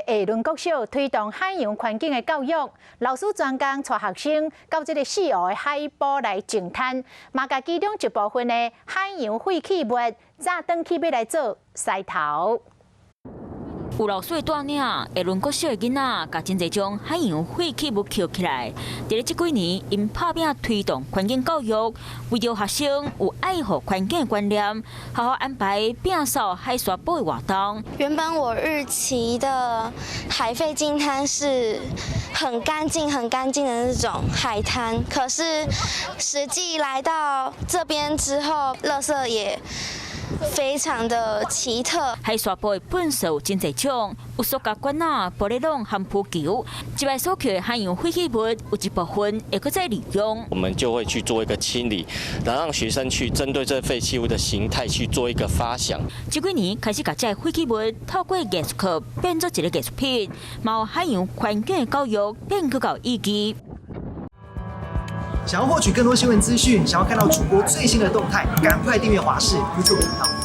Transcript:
下轮国小推动海洋环境的教育，老师专工带学生到这个四湖的海堡来净滩，嘛甲其中一部分的海洋废弃物再转去要来做筛头。 有6岁大领下轮国小的囡仔，甲真侪种海洋废弃物捡起来。伫咧这几年，因拍拼推动环境教育，为着学生有爱护环境的观念，好好安排摒扫海沙堡的活动。原本我预期的海废净滩是很干净的那种海滩，可是实际来到这边之后，垃圾也 非常的奇特，海沙堡的本色有真侪种，有塑胶管啊、玻璃笼和浮球。一摆所捡的海洋废弃物有一部分会搁再利用。我们就会去做一个清理，然后让学生去针对这废弃物的形态去做一个发想。这几年开始把这废弃物透过艺术课变做一个艺术品，嘛有海洋环境的教育变更有意义。 想要获取更多新闻资讯，想要看到主播最新的动态，赶快订阅华视 YouTube 频道。